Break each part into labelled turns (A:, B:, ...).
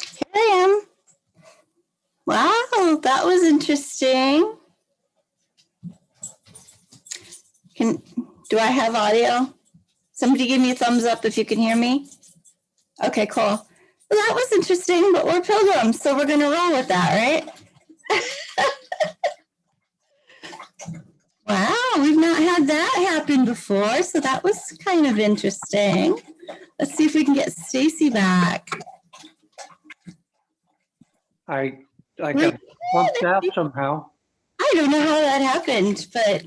A: Here I am. Wow, that was interesting. Do I have audio? Somebody give me a thumbs up if you can hear me. Okay, cool. Well, that was interesting, but we're pilgrims, so we're going to roll with that, right? Wow, we've not had that happen before, so that was kind of interesting. Let's see if we can get Stacey back.
B: I got bumped out somehow.
A: I don't know how that happened, but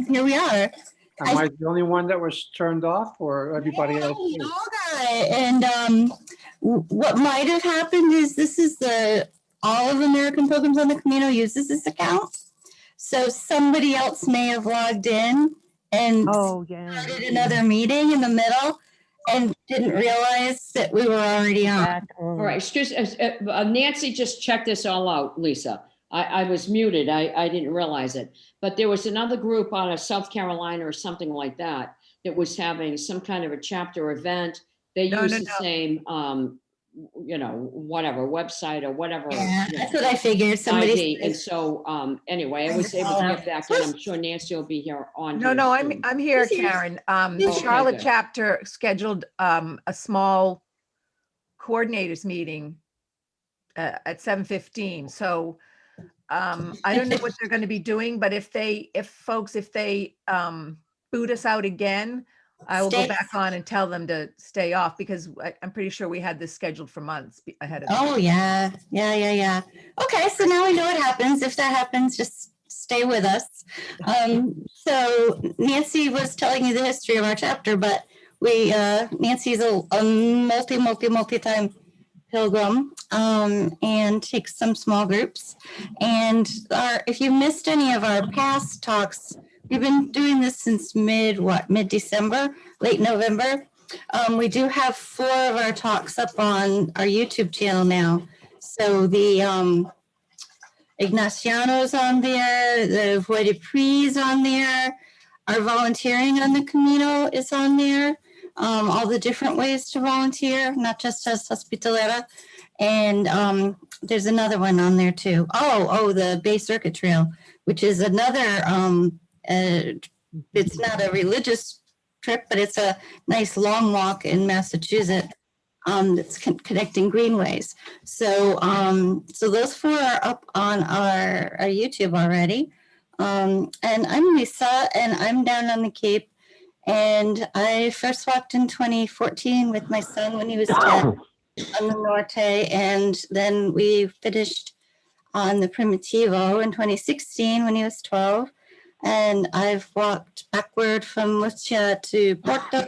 A: here we are.
B: Am I the only one that was turned off, or everybody else?
A: We all got it. And what might have happened is this is all of American Pilgrims on the Camino uses this account. So somebody else may have logged in and started another meeting in the middle and didn't realize that we were already on.
C: All right, excuse, Nancy just checked this all out, Lisa. I was muted, I didn't realize it. But there was another group out of South Carolina or something like that that was having some kind of a chapter event. They use the same, whatever, website or whatever.
A: Yeah, that's what I figured. Somebody.
C: And so anyway, I was able to get back in. I'm sure Nancy will be here on.
D: No, I'm here, Karen. The Charlotte chapter scheduled a small coordinators meeting at 7:15. So I don't know what they're going to be doing, but if they boot us out again, I will go back on and tell them to stay off, because I'm pretty sure we had this scheduled for months ahead of time.
A: Oh, yeah. Okay, so now we know what happens. If that happens, just stay with us. So Nancy was telling you the history of our chapter, but Nancy's a multi-time pilgrim and takes some small groups. And if you missed any of our past talks, we've been doing this since mid-December, late November. We do have 4 of our talks up on our YouTube channel now. So the Ignaciano's on there, the Wittig on there, our volunteering on the Camino is on there. All the different ways to volunteer, not just as hospitalera. And there's another one on there too. Oh, the Bay Circuit Trail, which is another, it's not a religious trip, but it's a nice long walk in Massachusetts that's connecting greenways. So those 4 are up on our YouTube already. And I'm Lisa, and I'm down on the Cape. And I first walked in 2014 with my son when he was 10 on the Norte. And then we finished on the Primitivo in 2016 when he was 12. And I've walked backward from Murcia to Porto.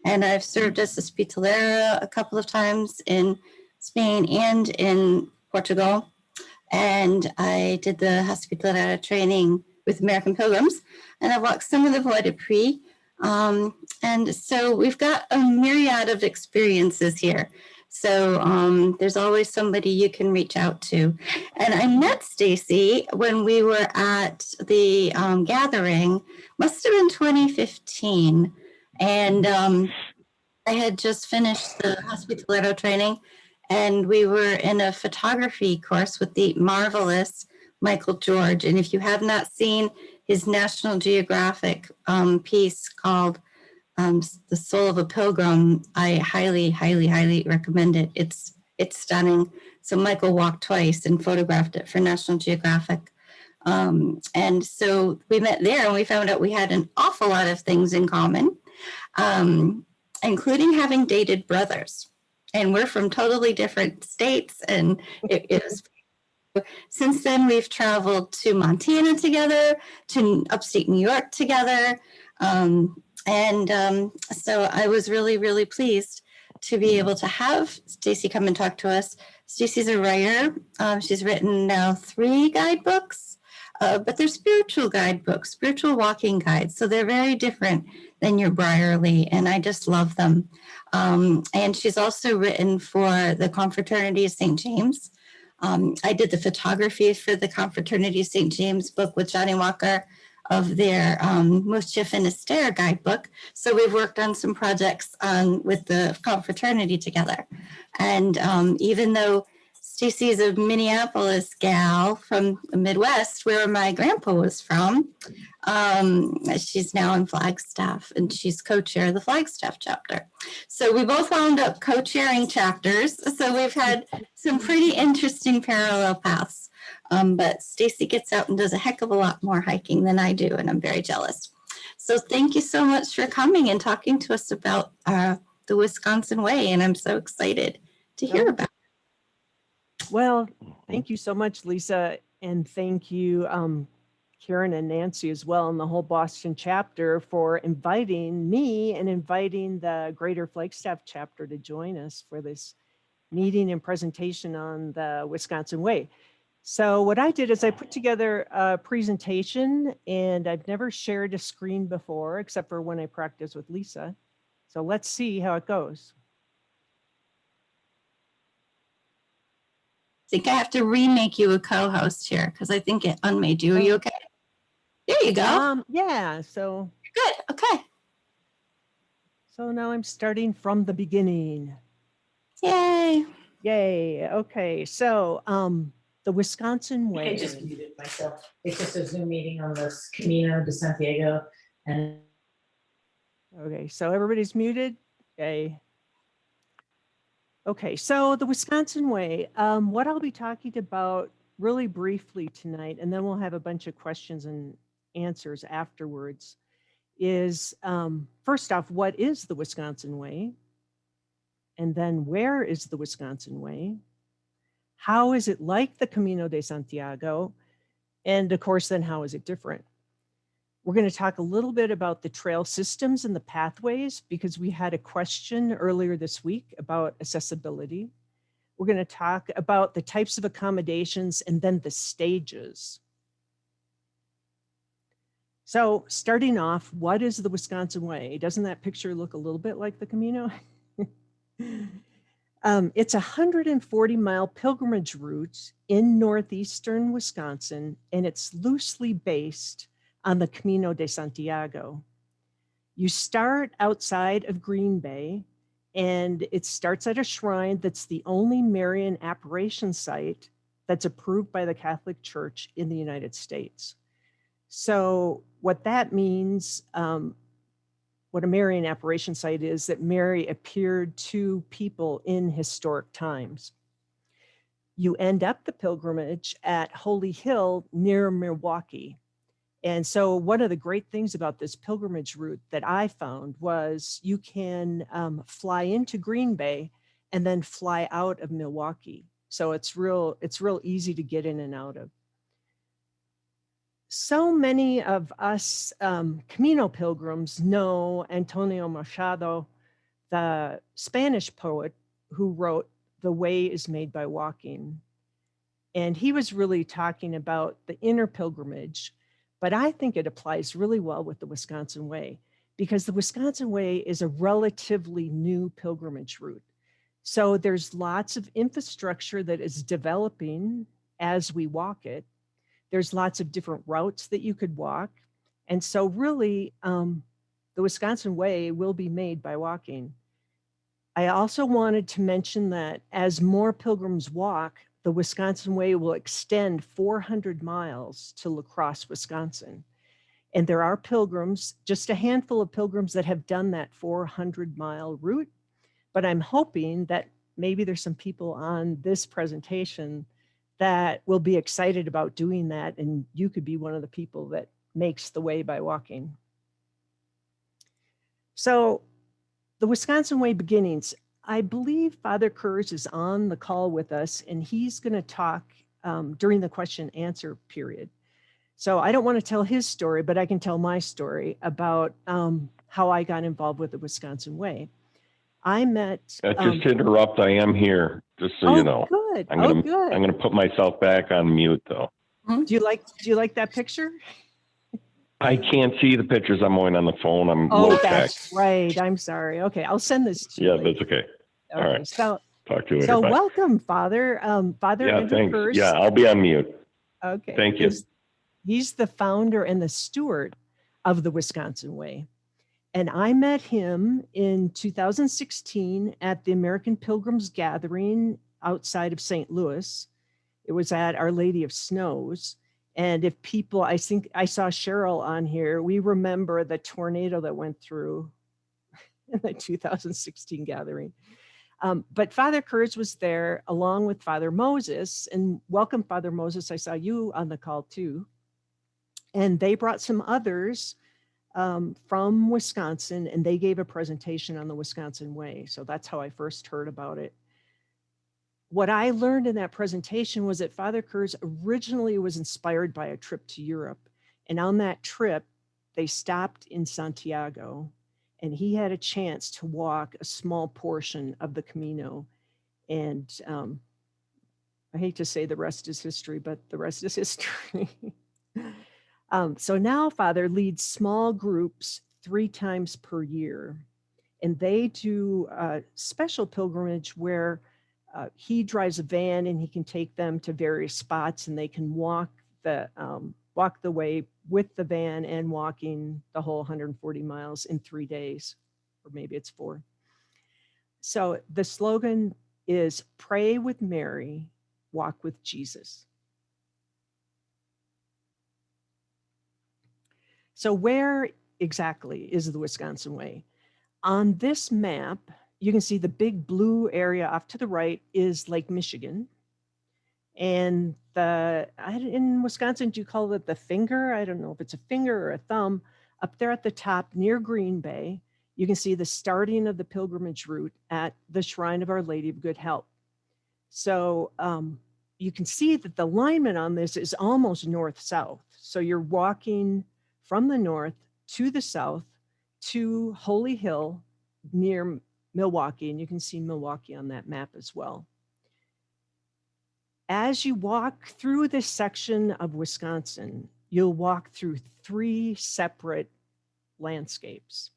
A: And I've served as a hospitalera a couple of times in Spain and in Portugal. And I did the hospitalera training with American Pilgrims. And I walked some of the Voie de Prix. And so we've got a myriad of experiences here. So there's always somebody you can reach out to. And I met Stacey when we were at the gathering, must have been 2015. And I had just finished the hospitalero training, and we were in a photography course with the marvelous Michael George. And if you have not seen his National Geographic piece called The Soul of a Pilgrim, I highly, highly, highly recommend it. It's stunning. So Michael walked twice and photographed it for National Geographic. And so we met there, and we found out we had an awful lot of things in common, including having dated brothers. And we're from totally different states, and it was. Since then, we've traveled to Montana together, to upstate New York together. So I was really, really pleased to be able to have Stacey come and talk to us. Stacey's a writer. She's written now 3 guidebooks, but they're spiritual guidebooks, spiritual walking guides. So they're very different than your Brierly, and I just love them. And she's also written for the Confraternity of St. James. I did the photography for the Confraternity of St. James book with Johnny Walker of their Mischief and Astaire guidebook. So we've worked on some projects with the confraternity together. And even though Stacey's a Minneapolis gal from the Midwest, where my grandpa was from, she's now in Flagstaff, and she's co-chair of the Flagstaff chapter. So we both wound up co-chairing chapters. So we've had some pretty interesting parallel paths. But Stacey gets out and does a heck of a lot more hiking than I do, and I'm very jealous. So thank you so much for coming and talking to us about the Wisconsin Way, and I'm so excited to hear about it.
E: Well, thank you so much, Lisa, and thank you, Karen and Nancy as well, and the whole Boston chapter for inviting me and inviting the Greater Flagstaff chapter to join us for this meeting and presentation on the Wisconsin Way. So what I did is I put together a presentation, and I've never shared a screen before except for when I practice with Lisa. So let's see how it goes.
A: I think I have to remake you a co-host here because I think it unmade you. Are you okay? There you go.
E: Yeah, so
A: Good. Okay.
E: so now I'm starting from the beginning.
A: Yay.
E: Yay. Okay, so the Wisconsin
F: I
E: Way.
F: just muted myself. It's just a Zoom meeting on this Camino de Santiago, and
E: Okay, so everybody's muted. Okay. Okay, so the Wisconsin Way, what I'll be talking about really briefly tonight, and then we'll have a bunch of questions and answers afterwards, is first off, what is the Wisconsin Way? And then where is the Wisconsin Way? How is it like the Camino de Santiago? And of course, then how is it different? We're going to talk a little bit about the trail systems and the pathways because we had a question earlier this week about accessibility. We're going to talk about the types of accommodations and then the stages. So starting off, what is the Wisconsin Way? Doesn't that picture look a little bit like the Camino? It's a 140-mile pilgrimage route in northeastern Wisconsin, and it's loosely based on the Camino de Santiago. You start outside of Green Bay, and it starts at a shrine that's the only Marian apparition site that's approved by the Catholic Church in the United States. So what that means, what a Marian apparition site is, that Mary appeared to people in historic times. You end up the pilgrimage at Holy Hill near Milwaukee. And so one of the great things about this pilgrimage route that I found was you can fly into Green Bay and then fly out of Milwaukee. So it's real easy to get in and out of. So many of us Camino pilgrims know Antonio Machado, the Spanish poet who wrote "The Way is Made by Walking." And he was really talking about the inner pilgrimage, but I think it applies really well with the Wisconsin Way because the Wisconsin Way is a relatively new pilgrimage route. So there's lots of infrastructure that is developing as we walk it. There's lots of different routes that you could walk. And so really, the Wisconsin Way will be made by walking. I also wanted to mention that as more pilgrims walk, the Wisconsin Way will extend 400 miles to La Crosse, Wisconsin. And there are pilgrims, just a handful of pilgrims that have done that 400-mile route. But I'm hoping that maybe there's some people on this presentation that will be excited about doing that, and you could be one of the people that makes the way by walking. So the Wisconsin Way beginnings, I believe Father Kurz is on the call with us, and he's going to talk during the question and answer period. So I don't want to tell his story, but I can tell my story about how I got involved with the Wisconsin Way. I met.
G: Just to interrupt, I am here, just so you know.
E: Good.
G: I'm
E: good.
G: gonna put myself back on mute though.
E: Do you like that picture?
G: I can't see the pictures. I'm going on the phone. I'm low tech.
E: That's right. I'm sorry. Okay, I'll send this to you.
G: Yeah, that's okay. All right.
E: So
G: talk to you later.
E: So
G: Bye.
E: Welcome, Father. Father
G: Yeah,
E: Andrew
G: thanks.
E: Kurz.
G: Yeah, I'll be on mute.
E: Okay.
G: Thank you.
E: He's the founder and the steward of the Wisconsin Way. And I met him in 2016 at the American Pilgrims gathering outside of St. Louis. It was at Our Lady of Snows. And if people, I think I saw Cheryl on here, we remember the tornado that went through in the 2016 gathering. But Father Kurz was there along with Father Moses, and welcome, Father Moses. I saw you on the call too. And they brought some others from Wisconsin, and they gave a presentation on the Wisconsin Way. So that's how I first heard about it. What I learned in that presentation was that Father Kurz originally was inspired by a trip to Europe. And on that trip, they stopped in Santiago, and he had a chance to walk a small portion of the Camino. And I hate to say the rest is history, but the rest is history. So now Father leads small groups 3 times per year, and they do a special pilgrimage where he drives a van and he can take them to various spots, and they can walk the way with the van and walking the whole 140 miles in 3 days, or maybe it's 4. So the slogan is "Pray with Mary, walk with Jesus." So where exactly is the Wisconsin Way? On this map, you can see the big blue area off to the right is Lake Michigan. And in Wisconsin, do you call it the finger? I don't know if it's a finger or a thumb. Up there at the top near Green Bay, you can see the starting of the pilgrimage route at the Shrine of Our Lady of Good Help. So you can see that the alignment on this is almost north-south. So you're walking from the north to the south to Holy Hill near Milwaukee, and you can see Milwaukee on that map as well. As you walk through this section of Wisconsin, you'll walk through 3 separate landscapes.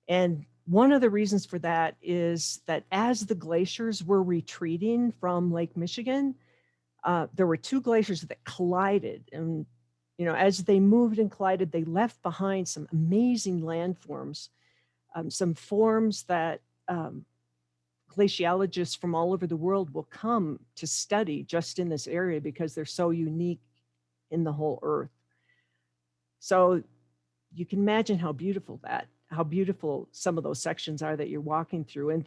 E: And one of the reasons for that is that as the glaciers were retreating from Lake Michigan, there were 2 glaciers that collided. And as they moved and collided, they left behind some amazing landforms, some forms that glaciologists from all over the world will come to study just in this area because they're so unique in the whole earth. So you can imagine how beautiful some of those sections are that you're walking through. And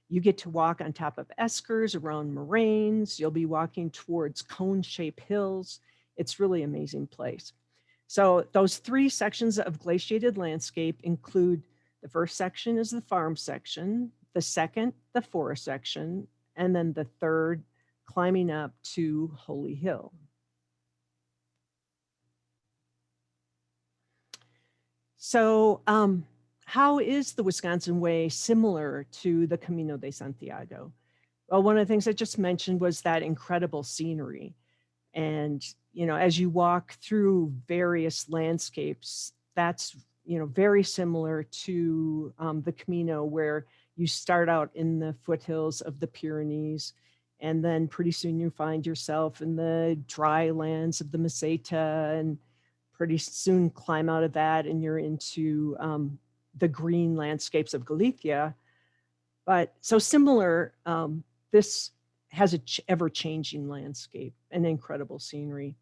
E: you get to walk on top of eskers, around moraines. You'll be walking towards cone-shaped hills. It's really an amazing place. So those 3 sections of glaciated landscape include: the first section is the farm section, the second, the forest section, and then the third, climbing up to Holy Hill. So how is the Wisconsin Way similar to the Camino de Santiago? Well, one of the things I just mentioned was that incredible scenery. And, as you walk through various landscapes, that's, very similar to the Camino, where you start out in the foothills of the Pyrenees, and then pretty soon you find yourself in the dry lands of the Meseta, and pretty soon climb out of that and you're into the green landscapes of Galicia. But so similar, this has a ever-changing landscape and incredible scenery.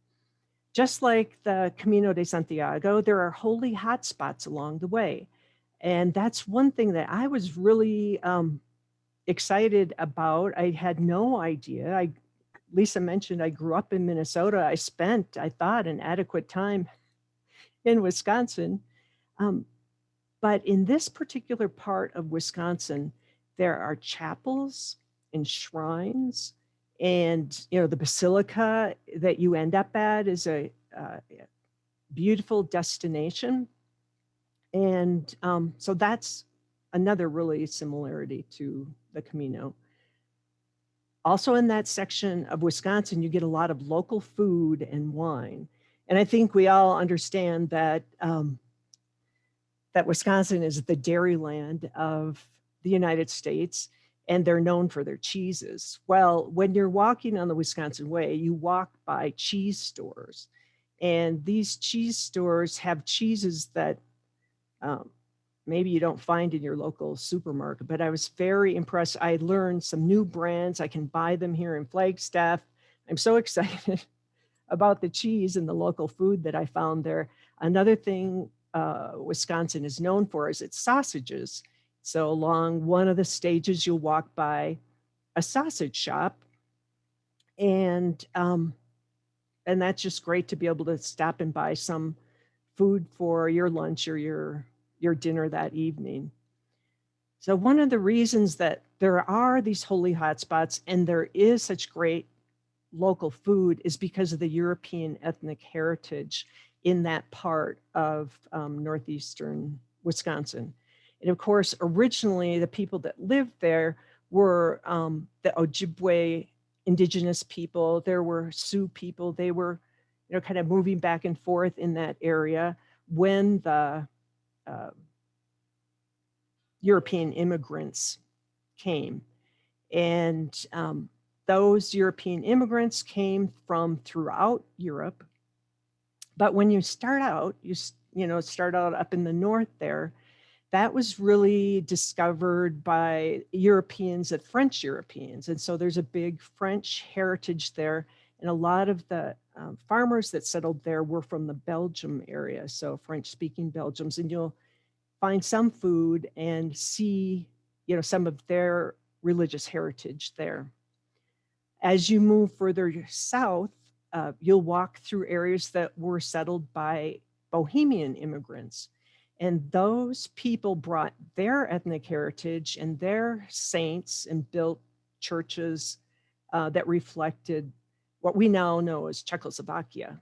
E: Just like the Camino de Santiago, there are holy hotspots along the way. And that's one thing that I was really excited about. I had no idea. Lisa mentioned I grew up in Minnesota. I spent, I thought, an adequate time in Wisconsin. But in this particular part of Wisconsin, there are chapels and shrines, and the basilica that you end up at is a beautiful destination. And so that's another really similarity to the Camino. Also in that section of Wisconsin, you get a lot of local food and wine. And I think we all understand that that Wisconsin is the dairy land of the United States, and they're known for their cheeses. Well, when you're walking on the Wisconsin Way, you walk by cheese stores. And these cheese stores have cheeses that maybe you don't find in your local supermarket, but I was very impressed. I learned some new brands. I can buy them here in Flagstaff. I'm so excited about the cheese and the local food that I found there. Another thing Wisconsin is known for is its sausages. So along one of the stages, you'll walk by a sausage shop, and that's just great to be able to stop and buy some food for your lunch or your dinner that evening. So one of the reasons that there are these holy hotspots and there is such great local food is because of the European ethnic heritage in that part of northeastern Wisconsin. And of course, originally the people that lived there were the Ojibwe indigenous people. There were Sioux people. They were, kind of moving back and forth in that area when the European immigrants came. And those European immigrants came from throughout Europe. But when you start out, start out up in the north there, that was really discovered by Europeans, French Europeans. And so there's a big French heritage there. And a lot of the farmers that settled there were from the Belgium area, so French-speaking Belgians. And you'll find some food and see, some of their religious heritage there. As you move further south, you'll walk through areas that were settled by Bohemian immigrants. And those people brought their ethnic heritage and their saints and built churches that reflected what we now know as Czechoslovakia.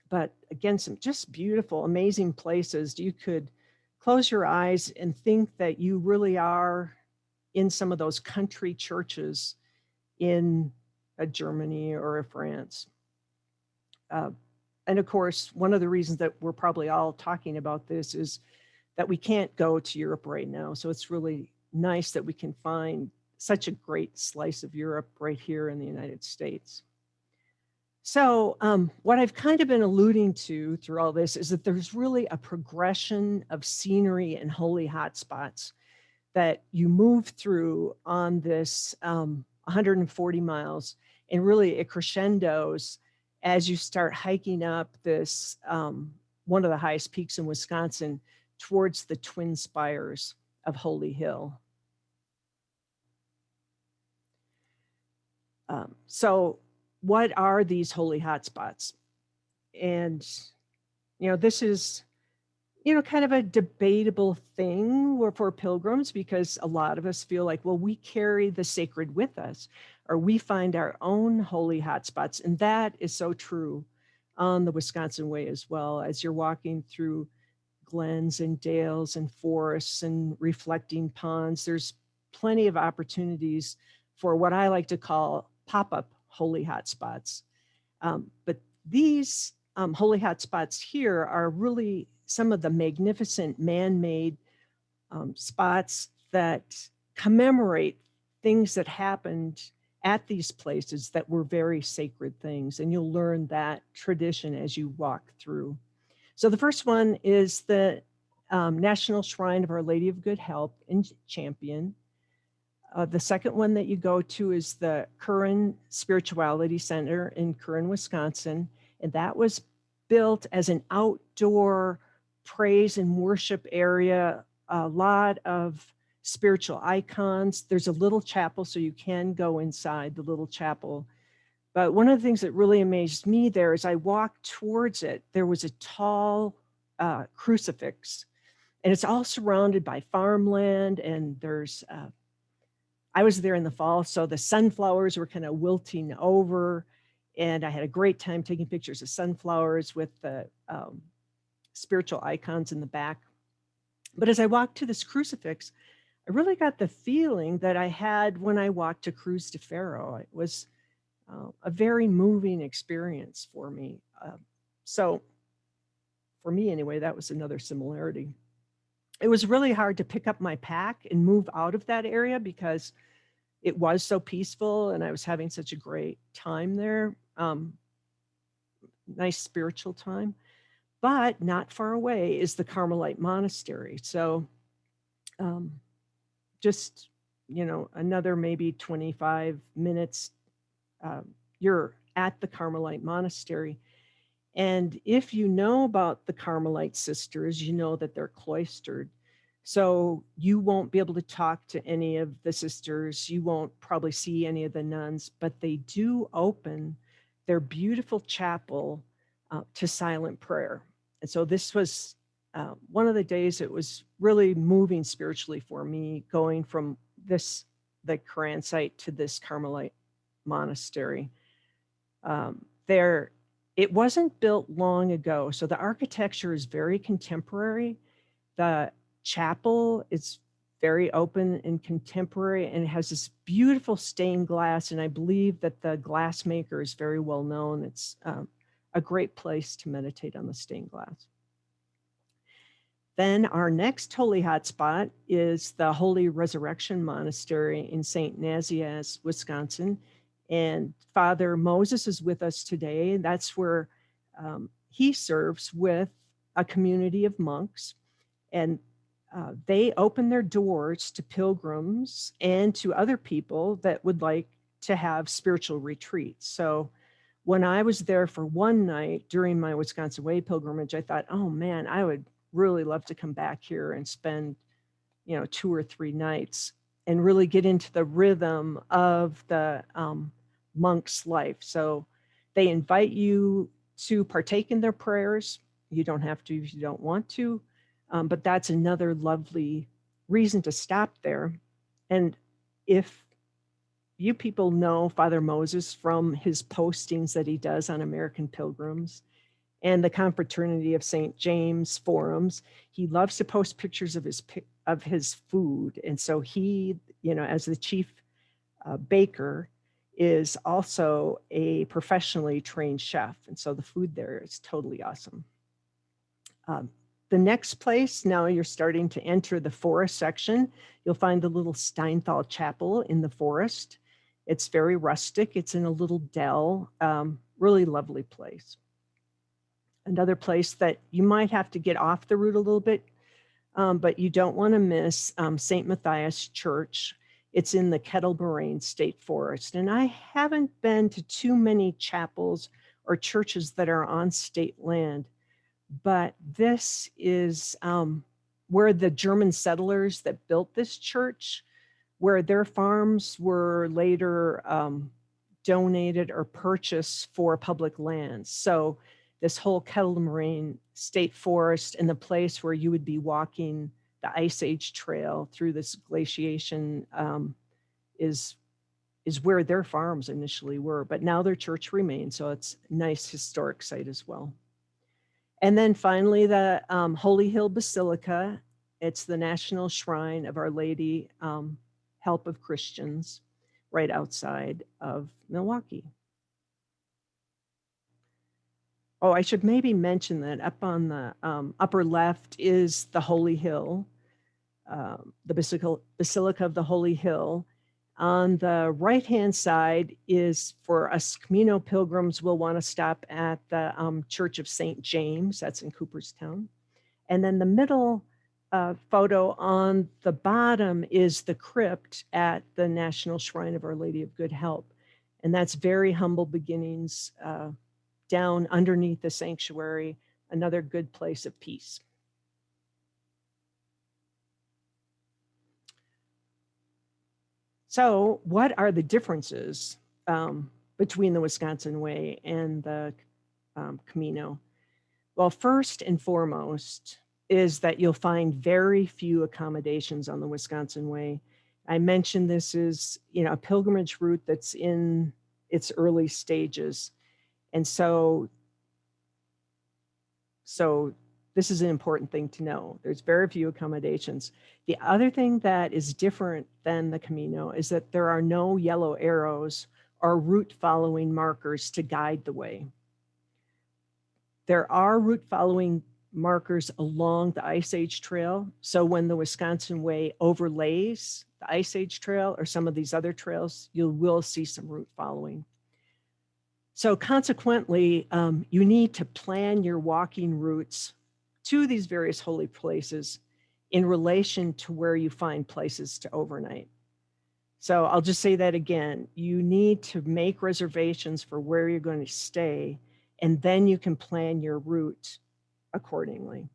E: But again, some just beautiful, amazing places. You could close your eyes and think that you really are in some of those country churches in a Germany or a France. And of course, one of the reasons that we're probably all talking about this is that we can't go to Europe right now. So it's really nice that we can find such a great slice of Europe right here in the United States. So what I've kind of been alluding to through all this is that there's really a progression of scenery and holy hotspots that you move through on this 140 miles, and really it crescendos as you start hiking up this, one of the highest peaks in Wisconsin, towards the Twin Spires of Holy Hill. So what are these holy hotspots? And, this is, kind of a debatable thing for pilgrims, because a lot of us feel like, well, we carry the sacred with us, or we find our own holy hotspots. And that is so true on the Wisconsin Way as well. As you're walking through glens and dales and forests and reflecting ponds, there's plenty of opportunities for what I like to call pop-up holy hotspots. But these holy hotspots here are really some of the magnificent man-made spots that commemorate things that happened at these places that were very sacred things. And you'll learn that tradition as you walk through. So the first one is the National Shrine of Our Lady of Good Health in Champion. The second one that you go to is the Curran Spirituality Center in Curran, Wisconsin. And that was built as an outdoor praise and worship area, a lot of spiritual icons. There's a little chapel, so you can go inside the little chapel. But one of the things that really amazed me there is I walked towards it, there was a tall crucifix, and it's all surrounded by farmland, and there's, I was there in the fall, so the sunflowers were kind of wilting over, and I had a great time taking pictures of sunflowers with the spiritual icons in the back. But as I walked to this crucifix, I really got the feeling that I had when I walked to Cruz de Ferro. It was a very moving experience for me. So for me anyway, that was another similarity. It was really hard to pick up my pack and move out of that area because it was so peaceful and I was having such a great time there. nice spiritual time. But not far away is the Carmelite monastery. So just, another maybe 25 minutes, you're at the Carmelite monastery. And if you know about the Carmelite sisters, you know that they're cloistered. So you won't be able to talk to any of the sisters. You won't probably see any of the nuns, but they do open their beautiful chapel to silent prayer. And so this was one of the days it was really moving spiritually for me, going from the Quran site to this Carmelite monastery. It wasn't built long ago, so the architecture is very contemporary. The chapel is very open and contemporary, and it has this beautiful stained glass, and I believe that the glassmaker is very well known. It's a great place to meditate on the stained glass. Then our next holy hotspot is the Holy Resurrection Monastery in St. Nazianz, Wisconsin. And Father Moses is with us today. That's where he serves with a community of monks. And they open their doors to pilgrims and to other people that would like to have spiritual retreats. So when I was there for one night during my Wisconsin Way pilgrimage, I thought, oh man, I would really love to come back here and spend, 2 or 3 nights and really get into the rhythm of the monk's life. So they invite you to partake in their prayers. You don't have to if you don't want to, but that's another lovely reason to stop there. And if you people know Father Moses from his postings that he does on American Pilgrims and the Confraternity of St. James forums, he loves to post pictures of his food. And so he, as the chief baker, is also a professionally trained chef. And so the food there is totally awesome. The next place, now you're starting to enter the forest section. You'll find the little Steinthal Chapel in the forest. It's very rustic. It's in a little dell, really lovely place. Another place that you might have to get off the route a little bit, but you don't want to miss St. Matthias Church. It's in the Kettle Moraine State Forest. And I haven't been to too many chapels or churches that are on state land, but this is where the German settlers that built this church, where their farms were later donated or purchased for public lands. So this whole Kettle Moraine State Forest and the place where you would be walking the Ice Age Trail through this glaciation is where their farms initially were, but now their church remains. So it's a nice historic site as well. And then finally, the Holy Hill Basilica. It's the National Shrine of Our Lady, Help of Christians, right outside of Milwaukee. Oh, I should maybe mention that up on the upper left is the Holy Hill, the Basilica of the Holy Hill. On the right-hand side is, for us Camino pilgrims, we'll want to stop at the Church of St. James. That's in Cooperstown. And then the middle photo on the bottom is the crypt at the National Shrine of Our Lady of Good Help. And that's very humble beginnings down underneath the sanctuary, another good place of peace. So what are the differences between the Wisconsin Way and the Camino? Well, first and foremost is that you'll find very few accommodations on the Wisconsin Way. I mentioned this is, a pilgrimage route that's in its early stages. And so this is an important thing to know. There's very few accommodations. The other thing that is different than the Camino is that there are no yellow arrows or route following markers to guide the way. There are route following markers along the Ice Age Trail. So when the Wisconsin Way overlays the Ice Age Trail or some of these other trails, you will see some route following. So consequently, you need to plan your walking routes to these various holy places in relation to where you find places to overnight. So I'll just say that again, you need to make reservations for where you're going to stay, and then you can plan your route accordingly.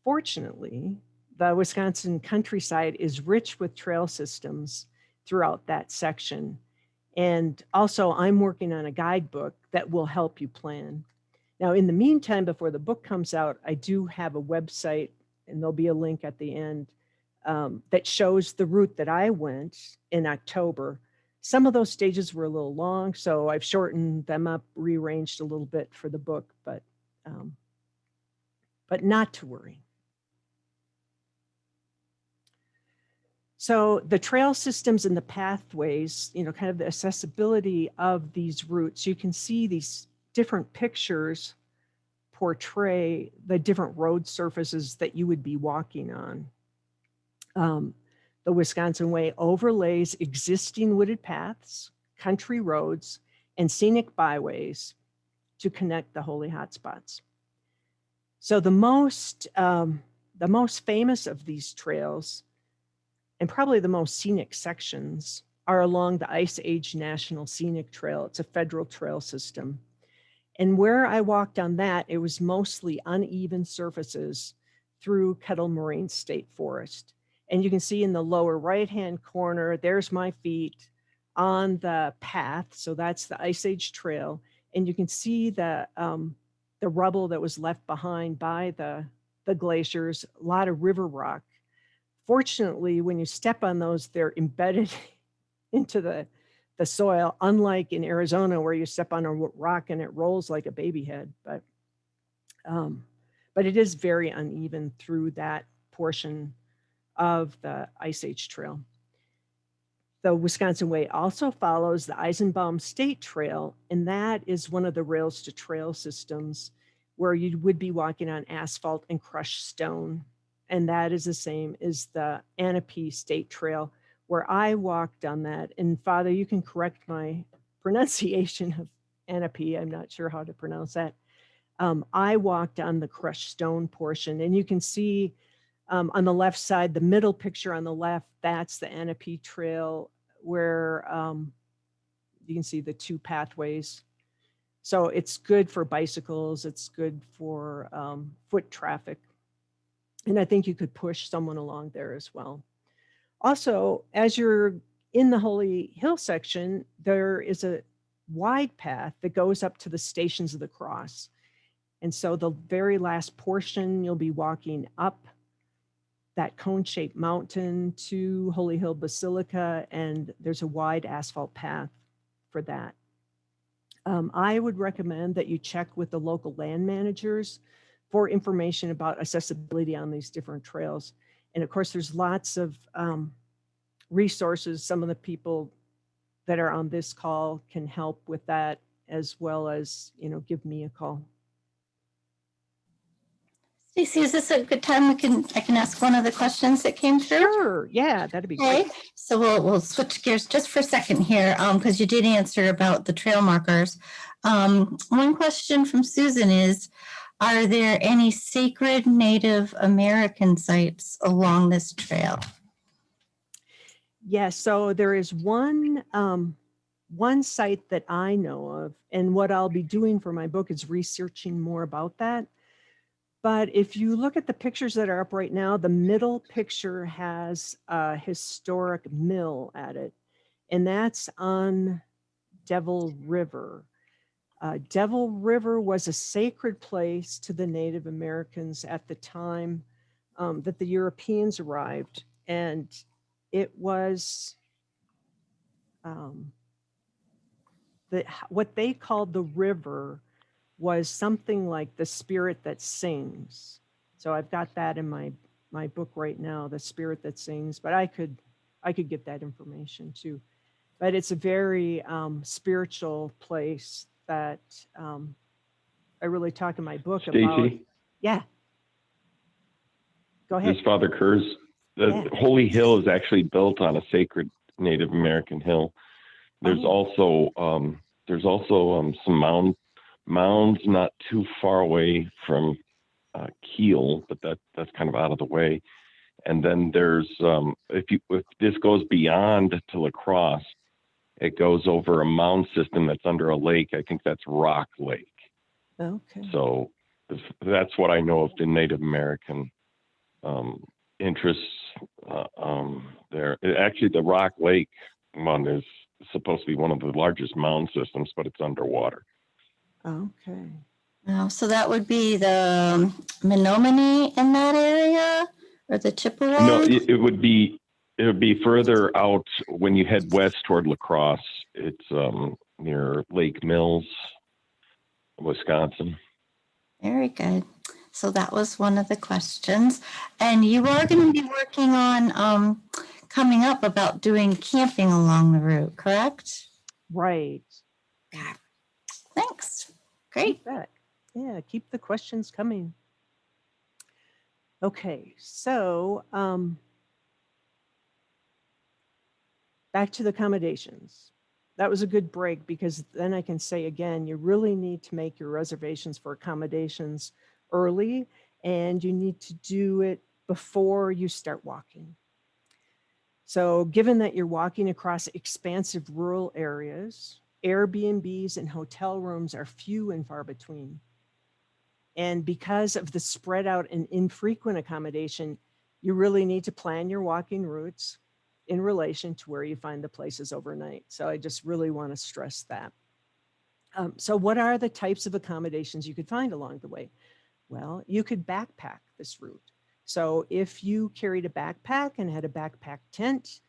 E: Fortunately, the Wisconsin countryside is rich with trail systems throughout that section. And also I'm working on a guidebook that will help you plan. Now, in the meantime, before the book comes out, I do have a website, and there'll be a link at the end that shows the route that I went in October. Some of those stages were a little long, so I've shortened them up, rearranged a little bit for the book, but not to worry. So the trail systems and the pathways, kind of the accessibility of these routes, you can see these different pictures portray the different road surfaces that you would be walking on. The Wisconsin Way overlays existing wooded paths, country roads, and scenic byways to connect the holy hotspots. So the most famous of these trails, and probably the most scenic sections, are along the Ice Age National Scenic Trail. It's a federal trail system. And where I walked on that, it was mostly uneven surfaces through Kettle Moraine State Forest. And you can see in the lower right-hand corner, there's my feet on the path. So that's the Ice Age Trail. And you can see the rubble that was left behind by the glaciers, a lot of river rock. Fortunately, when you step on those, they're embedded into the soil, unlike in Arizona where you step on a rock and it rolls like a baby head. But it is very uneven through that portion of the Ice Age Trail. The Wisconsin Way also follows the Eisenbaum State Trail, and that is one of the rails to trail systems where you would be walking on asphalt and crushed stone. And that is the same as the Anape State Trail, where I walked on that. And Father, you can correct my pronunciation of Anape. I'm not sure how to pronounce that. I walked on the crushed stone portion, and you can see on the left side, the middle picture on the left, that's the Anape Trail, where you can see the two pathways. So it's good for bicycles. It's good for foot traffic. And I think you could push someone along there as well. Also, as you're in the Holy Hill section, there is a wide path that goes up to the Stations of the Cross. And so the very last portion, you'll be walking up that cone-shaped mountain to Holy Hill Basilica, and there's a wide asphalt path for that. I would recommend that you check with the local land managers for information about accessibility on these different trails. And of course, there's lots of resources. Some of the people that are on this call can help with that, as well as, give me a call.
A: Stacey, is this a good time I can ask one of the questions that came through?
E: Sure, yeah, that'd be
A: Okay,
E: great.
A: so we'll switch gears just for a second here, because you did answer about the trail markers. One question from Susan is, are there any sacred Native American sites along this trail?
E: Yes, so there is one site that I know of, and what I'll be doing for my book is researching more about that. But if you look at the pictures that are up right now, the middle picture has a historic mill at it, and that's on Devil River. Devil River was a sacred place to the Native Americans at the time that the Europeans arrived, and it was what they called the river was something like the spirit that sings. So I've got that in my book right now, the spirit that sings, but I could get that information too. But it's a very spiritual place that I really talk in my book about.
G: Stacey,
E: Yeah. Go ahead.
G: this is Father Kurz. The Holy Hill is actually built on a sacred Native American hill. There's also there's also some mounds not too far away from Kiel, but that's kind of out of the way. And then there's if this goes beyond to La Crosse, it goes over a mound system that's under a lake. I think that's Rock Lake.
E: Okay.
G: So that's what I know of the Native American interests there. Actually, the Rock Lake one is supposed to be one of the largest mound systems, but it's underwater.
E: Okay.
A: Oh, so that would be the Menominee in that area or the Chippewa?
G: No, it would be further out when you head west toward La Crosse. It's near Lake Mills, Wisconsin.
A: Very good. So that was one of the questions. And you are going to be working on coming up about doing camping along the route, correct?
E: Right.
A: Thanks. Great.
E: Keep that. Yeah, keep the questions coming. Okay, so back to the accommodations. That was a good break because then I can say again, you really need to make your reservations for accommodations early, and you need to do it before you start walking. So given that you're walking across expansive rural areas, Airbnbs and hotel rooms are few and far between. And because of the spread out and infrequent accommodation, you really need to plan your walking routes in relation to where you find the places overnight. So I just really want to stress that. So what are the types of accommodations you could find along the way? Well, you could backpack this route. So if you carried a backpack and had a backpack tent,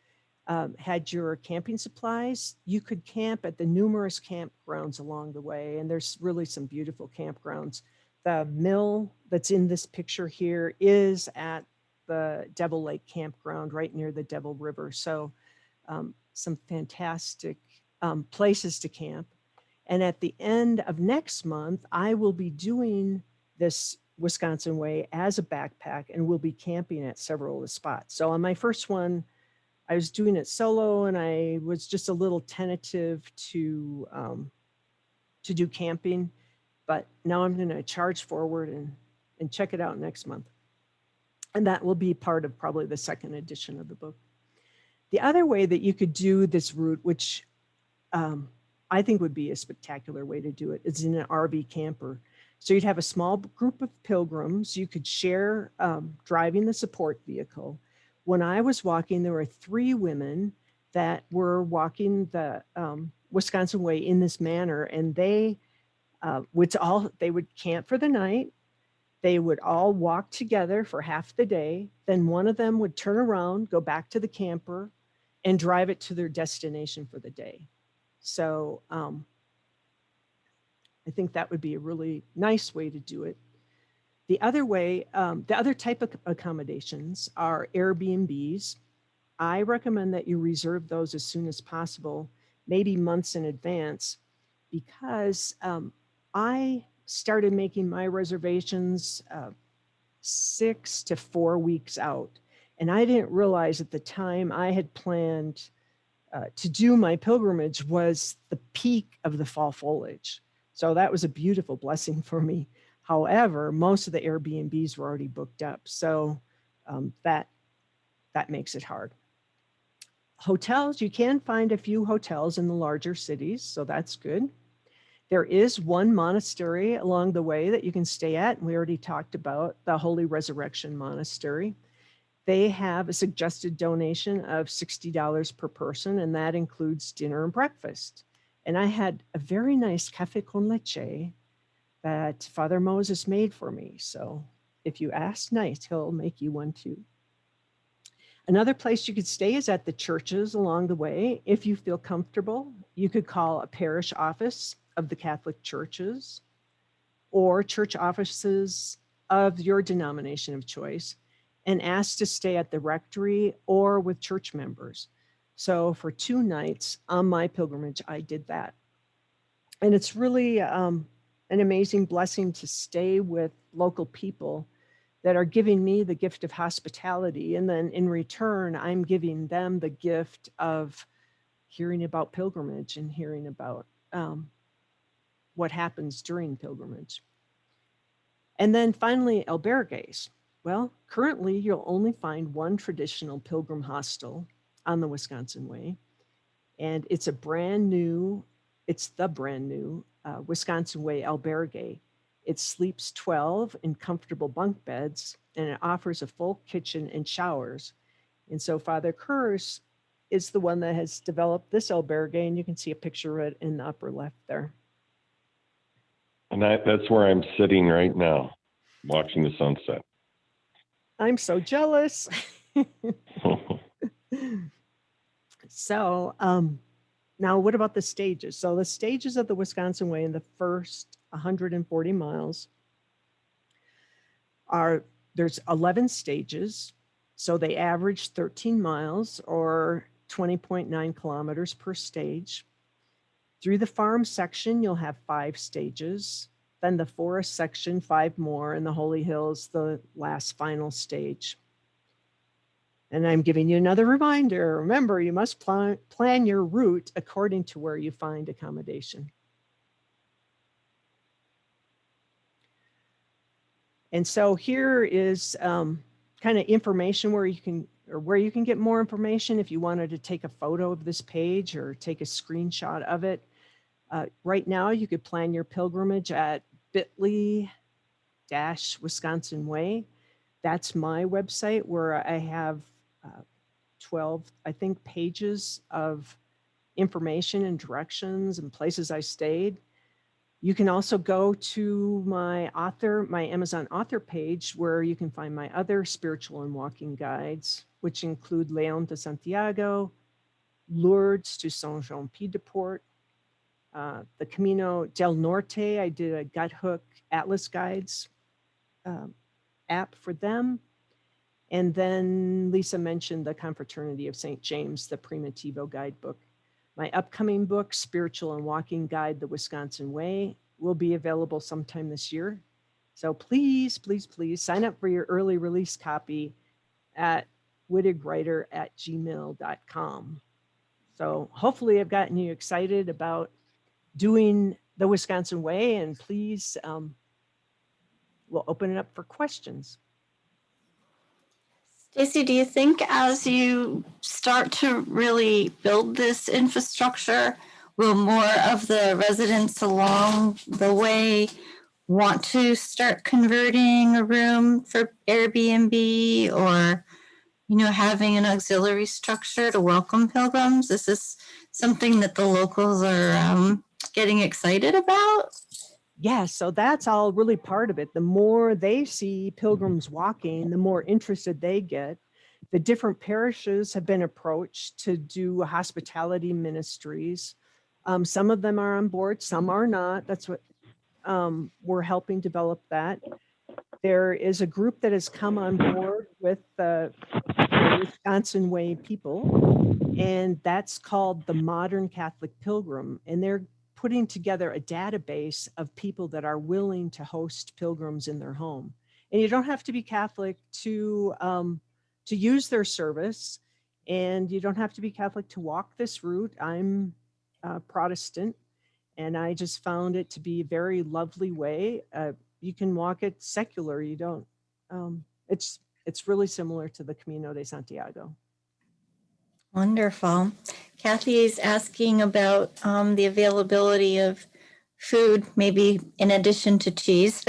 E: had your camping supplies, you could camp at the numerous campgrounds along the way. And there's really some beautiful campgrounds. The mill that's in this picture here is at the Devil Lake campground right near the Devil River. So some fantastic places to camp. And at the end of next month, I will be doing this Wisconsin Way as a backpack and we'll be camping at several of the spots. So on my first one, I was doing it solo and I was just a little tentative to do camping, but now I'm going to charge forward and check it out next month. And that will be part of probably the second edition of the book. The other way that you could do this route, which I think would be a spectacular way to do it, is in an RV camper. So you'd have a small group of pilgrims. You could share driving the support vehicle. When I was walking, there were 3 women that were walking the Wisconsin Way in this manner, and they would camp for the night. They would all walk together for half the day. Then one of them would turn around, go back to the camper, and drive it to their destination for the day. So I think that would be a really nice way to do it. The other way, the other type of accommodations are Airbnbs. I recommend that you reserve those as soon as possible, maybe months in advance, because I started making my reservations 6 to 4 weeks out. And I didn't realize at the time I had planned to do my pilgrimage was the peak of the fall foliage. So that was a beautiful blessing for me. However, most of the Airbnbs were already booked up. So that makes it hard. Hotels, you can find a few hotels in the larger cities, so that's good. There is one monastery along the way that you can stay at. And we already talked about the Holy Resurrection Monastery. They have a suggested donation of $60 per person, and that includes dinner and breakfast. And I had a very nice café con leche that Father Moses made for me. So if you ask nice, he'll make you one too. Another place you could stay is at the churches along the way. If you feel comfortable, you could call a parish office of the Catholic churches or church offices of your denomination of choice and ask to stay at the rectory or with church members. So for 2 nights on my pilgrimage, I did that. And it's really an amazing blessing to stay with local people that are giving me the gift of hospitality. And then in return, I'm giving them the gift of hearing about pilgrimage and hearing about what happens during pilgrimage. And then finally, albergues. Well, currently you'll only find one traditional pilgrim hostel on the Wisconsin Way. And it's the brand new Wisconsin Way albergue. It sleeps 12 in comfortable bunk beds, and it offers a full kitchen and showers. And so Father Kurz is the one that has developed this albergue, and you can see a picture of it in the upper left there.
G: And that's where I'm sitting right now, watching the sunset.
E: I'm so jealous. So now what about the stages? So the stages of the Wisconsin Way in the first 140 miles there's 11 stages. So they average 13 miles or 20.9 kilometers per stage. Through the farm section, you'll have 5 stages. Then the forest section, 5 more, and the Holy Hills, the last final stage. And I'm giving you another reminder. Remember, you must plan your route according to where you find accommodation. And so here is kind of information where you can get more information if you wanted to take a photo of this page or take a screenshot of it. Right now, you could plan your pilgrimage at bit.ly/Wisconsin Way. That's my website where I have 12, I think, pages of information and directions and places I stayed. You can also go to my Amazon author page where you can find my other spiritual and walking guides, which include León de Santiago, Lourdes to Saint-Jean-Pied-de-Port, the Camino del Norte. I did a gut hook Atlas Guides app for them. And then Lisa mentioned the Confraternity of St. James, the Primitivo guidebook. My upcoming book, Spiritual and Walking Guide, The Wisconsin Way, will be available sometime this year. So please, please, please sign up for your early release copy at wittigwriter@gmail.com. So hopefully I've gotten you excited about doing the Wisconsin Way, and please, we'll open it up for questions.
A: Stacey, do you think as you start to really build this infrastructure, will more of the residents along the way want to start converting a room for Airbnb or, having an auxiliary structure to welcome pilgrims? Is this something that the locals are getting excited about?
E: Yeah, so that's all really part of it. The more they see pilgrims walking, the more interested they get. The different parishes have been approached to do hospitality ministries. Some of them are on board, some are not. That's what we're helping develop that. There is a group that has come on board with the Wisconsin Way people, and that's called the Modern Catholic Pilgrim. And they're putting together a database of people that are willing to host pilgrims in their home. And you don't have to be Catholic to use their service, and you don't have to be Catholic to walk this route. I'm Protestant, and I just found it to be a very lovely way. You can walk it secular. You don't. It's really similar to the Camino de Santiago.
A: Wonderful. Kathy is asking about the availability of food, maybe in addition to cheese,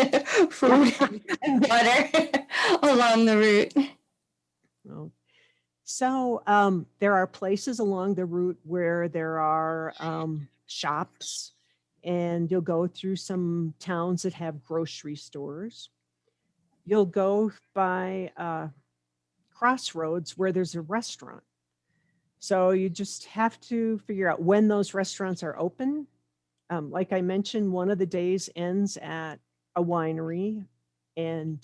A: food and water along the route.
E: Well, so there are places along the route where there are shops, and you'll go through some towns that have grocery stores. You'll go by crossroads where there's a restaurant. So you just have to figure out when those restaurants are open. Like I mentioned, one of the days ends at a winery, and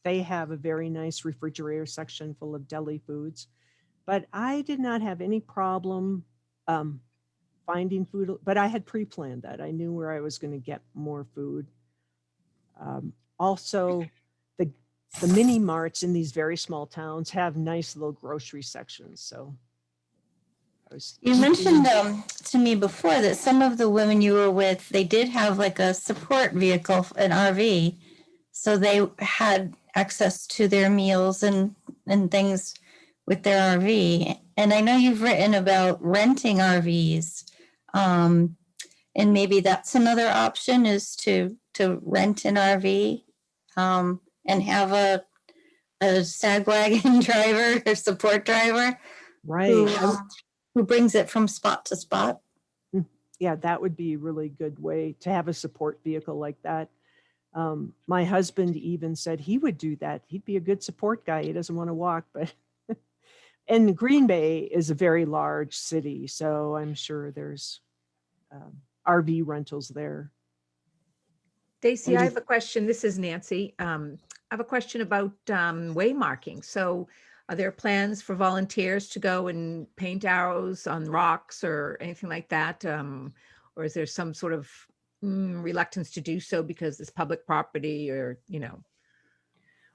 E: they have a very nice refrigerator section full of deli foods. But I did not have any problem finding food, but I had pre-planned that. I knew where I was going to get more food. Also, the mini marts in these very small towns have nice little grocery sections. So
A: You mentioned to me before that some of the women you were with, they did have like a support vehicle, an RV. So they had access to their meals and things with their RV. And I know you've written about renting RVs. And maybe that's another option is to rent an RV and have a sag wagon driver or support driver
E: Right.
A: who brings it from spot to spot.
E: Yeah, that would be a really good way to have a support vehicle like that. My husband even said he would do that. He'd be a good support guy. He doesn't want to walk, but and Green Bay is a very large city, so I'm sure there's RV rentals there.
D: Stacey,
E: What
D: I
E: do
D: have a question. This is Nancy. I have a question about way marking. So are there plans for volunteers to go and paint arrows on rocks or anything like that? Or is there some sort of reluctance to do so because it's public property or, you know?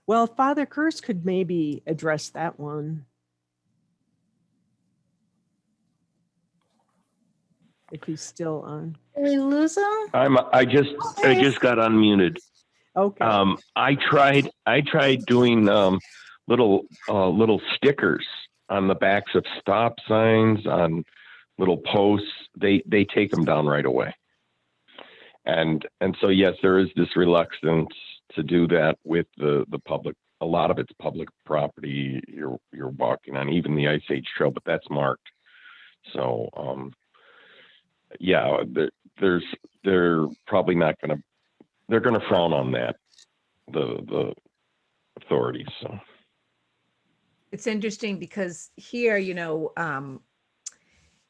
E: Well, Father Kurz could maybe address that one. If he's still on.
A: Did we lose him?
G: I just got unmuted.
E: Okay.
G: I tried doing little stickers on the backs of stop signs, on little posts. They take them down right away. And so yes, there is this reluctance to do that with the public. A lot of it's public property you're walking on, even the Ice Age Trail, but that's marked. So yeah, they're probably not going to. They're going to frown on that, the authorities. So
D: It's interesting because here, you know,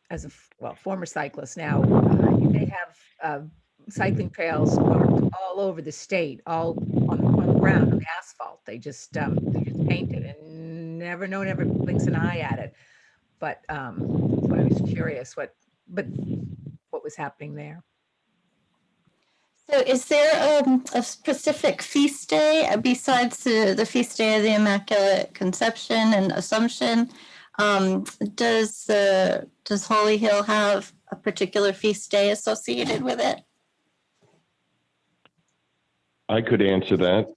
D: as a former cyclist now, they have cycling trails marked all over the state, all on the ground, on the asphalt. They just paint it and never blinks an eye at it. But so I was curious what was happening there.
A: So is there a specific feast day besides the feast day of the Immaculate Conception and Assumption? Does Holy Hill have a particular feast day associated with it?
G: I could answer that.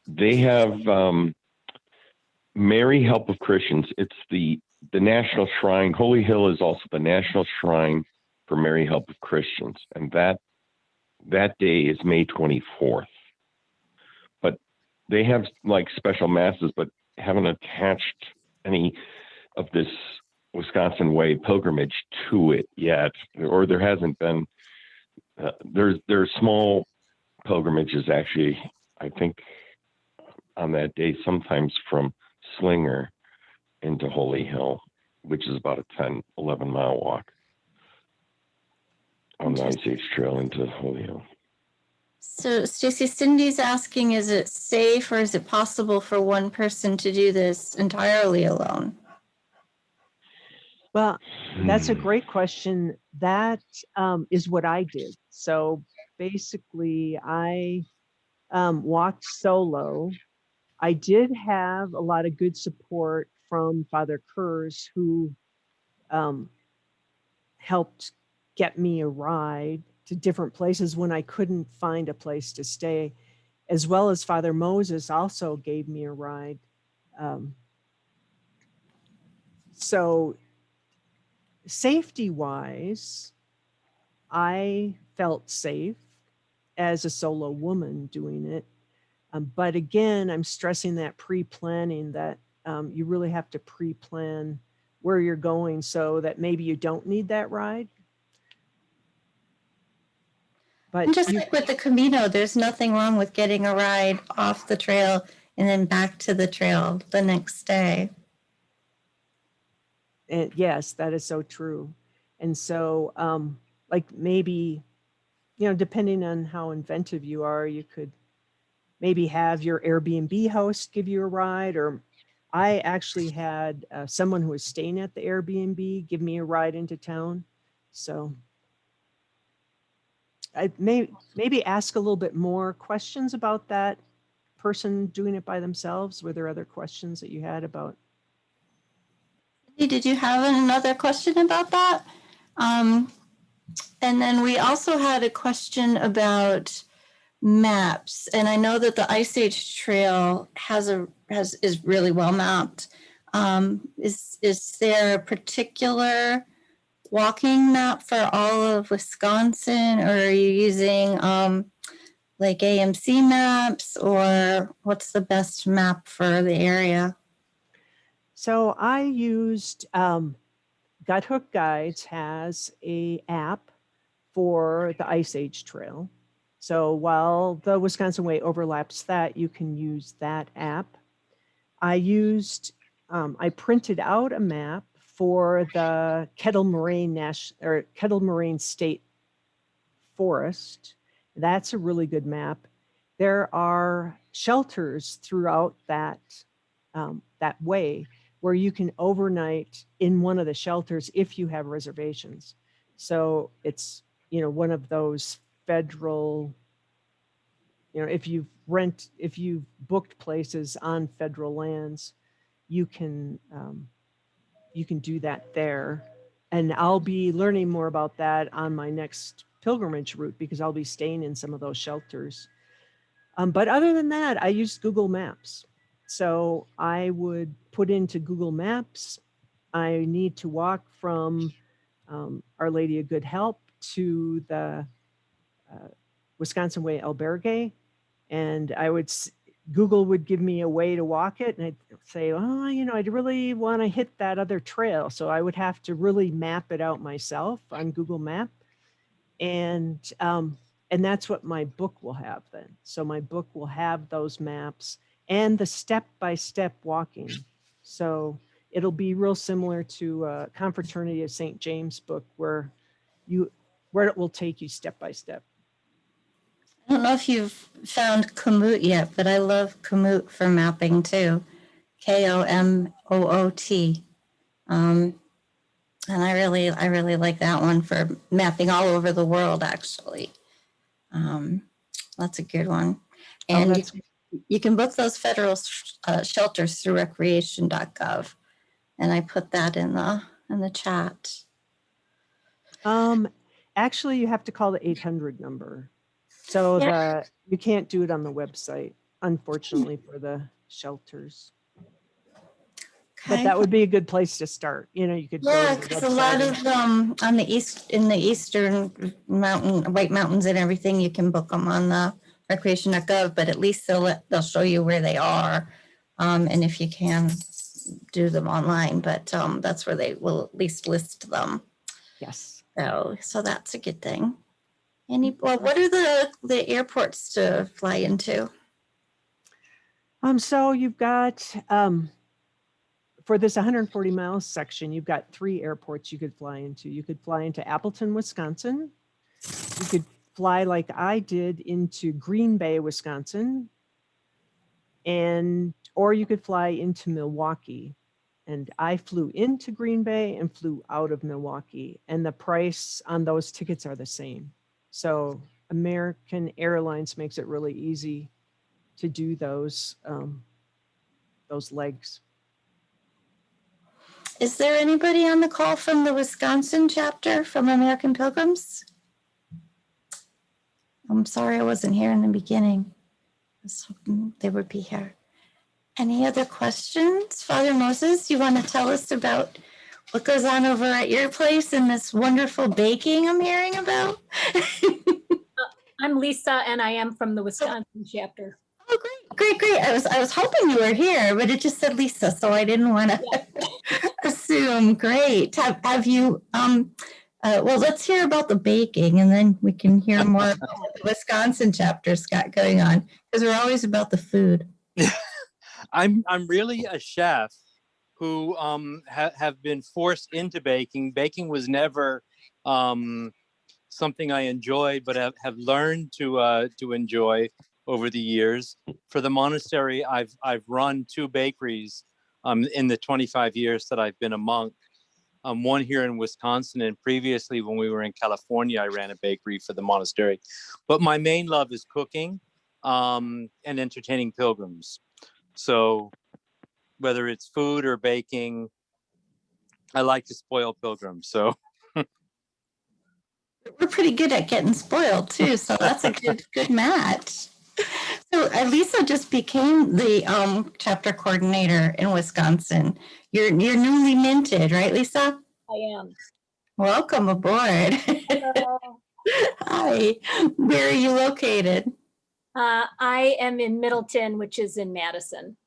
G: They have Mary Help of Christians. It's the national shrine. Holy Hill is also the national shrine for Mary Help of Christians, and that day is May 24th. But they have like special masses, but haven't attached any of this Wisconsin Way pilgrimage to it yet, or there hasn't been. There's small pilgrimages actually, I think, on that day, sometimes from Slinger into Holy Hill, which is about a 10-11 mile walk on the Ice Age Trail into Holy Hill.
A: So Stacey, Cindy's asking, is it safe or is it possible for one person to do this entirely alone?
E: Well, that's a great question. That is what I did. So basically, I walked solo. I did have a lot of good support from Father Kurz, who helped get me a ride to different places when I couldn't find a place to stay, as well as Father Moses also gave me a ride. So safety-wise, I felt safe as a solo woman doing it. But again, I'm stressing that pre-planning, that you really have to pre-plan where you're going so that maybe you don't need that ride. But
A: And just like with the Camino, there's nothing wrong with getting a ride off the trail and then back to the trail the next day.
E: And yes, that is so true. And so like maybe, you know, depending on how inventive you are, you could maybe have your Airbnb host give you a ride, or I actually had someone who was staying at the Airbnb give me a ride into town. So I maybe ask a little bit more questions about that person doing it by themselves. Were there other questions that you had about?
A: Did you have another question about that? And then we also had a question about maps, and I know that the Ice Age Trail is really well mapped. Is there a particular walking map for all of Wisconsin, or are you using like AMC maps, or what's the best map for the area?
E: So I used Gut Hook Guides has a app for the Ice Age Trail. So while the Wisconsin Way overlaps that, you can use that app. I printed out a map for the Kettle Moraine State Forest. That's a really good map. There are shelters throughout that way where you can overnight in one of the shelters if you have reservations. So it's, one of those federal, if you've booked places on federal lands, you can do that there. And I'll be learning more about that on my next pilgrimage route because I'll be staying in some of those shelters. But other than that, I use Google Maps. So I would put into Google Maps, I need to walk from Our Lady of Good Help to the Wisconsin Way Albergue. And Google would give me a way to walk it. And I'd say, oh, I'd really want to hit that other trail. So I would have to really map it out myself on Google Map. And that's what my book will have then. So my book will have those maps and the step-by-step walking. So it'll be real similar to Confraternity of St. James book where it will take you step by step.
A: I don't know if you've found Komoot yet, but I love Komoot for mapping too. Komoot. And I really like that one for mapping all over the world, actually. That's a good one. And you can book those federal shelters through recreation.gov. And I put that in the chat.
E: Actually, you have to call the 800 number. So you can't do it on the website, unfortunately, for the shelters. But that would be a good place to start. You could go to the
A: because a lot of them on the in the eastern White Mountains and everything, you can book them on the recreation.gov, but at least they'll show you where they are, and if you can do them online. But that's where they will at least list them.
E: Yes.
A: So that's a good thing. What are the airports to fly into?
E: So you've got for this 140 miles section, you've got 3 airports you could fly into. You could fly into Appleton, Wisconsin. You could fly like I did into Green Bay, Wisconsin. Or you could fly into Milwaukee. And I flew into Green Bay and flew out of Milwaukee. And the price on those tickets are the same. So American Airlines makes it really easy to do those legs.
A: Is there anybody on the call from the Wisconsin chapter from American Pilgrims? I'm sorry I wasn't here in the beginning. I was hoping they would be here. Any other questions? Father Moses, you want to tell us about what goes on over at your place and this wonderful baking I'm hearing about?
H: I'm Lisa, and I am from the Wisconsin chapter.
A: Oh, great. I was hoping you were here, but it just said Lisa, so I didn't want to assume. Great. Have you? Well, let's hear about the baking, and then we can hear more about what the Wisconsin chapter's got going on, because we're always about the food.
I: I'm really a chef who have been forced into baking. Baking was never something I enjoyed, but have learned to enjoy over the years. For the monastery, I've run 2 bakeries in the 25 years that I've been a monk. One here in Wisconsin, and previously when we were in California, I ran a bakery for the monastery. But my main love is cooking and entertaining pilgrims. So whether it's food or baking, I like to spoil pilgrims, so
A: We're pretty good at getting spoiled too, so that's a good match. So Lisa just became the chapter coordinator in Wisconsin. You're newly minted, right, Lisa?
H: I am.
A: Welcome aboard.
H: Hello.
A: Hi. Where are you located?
H: I am in Middleton, which is in Madison.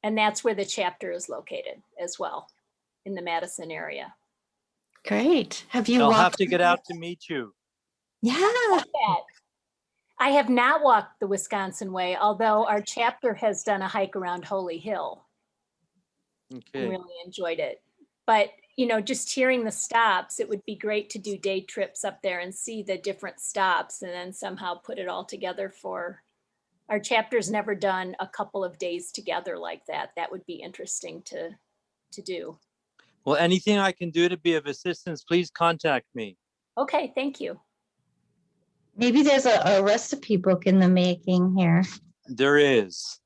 H: And that's where the chapter is located as well, in the Madison area.
A: Great. Have you
I: I'll
A: walked?
I: have to get out to meet you.
A: Yeah.
H: That. I have not walked the Wisconsin way, although our chapter has done a hike around Holy Hill. I
I: Okay.
H: really enjoyed it. But, you know, just hearing the stops, it would be great to do day trips up there and see the different stops and then somehow put it all together for our chapter's never done a couple of days together like that. That would be interesting to do.
I: Well, anything I can do to be of assistance, please contact me.
H: Okay, thank you.
A: Maybe there's a recipe book in the making here.
I: There is.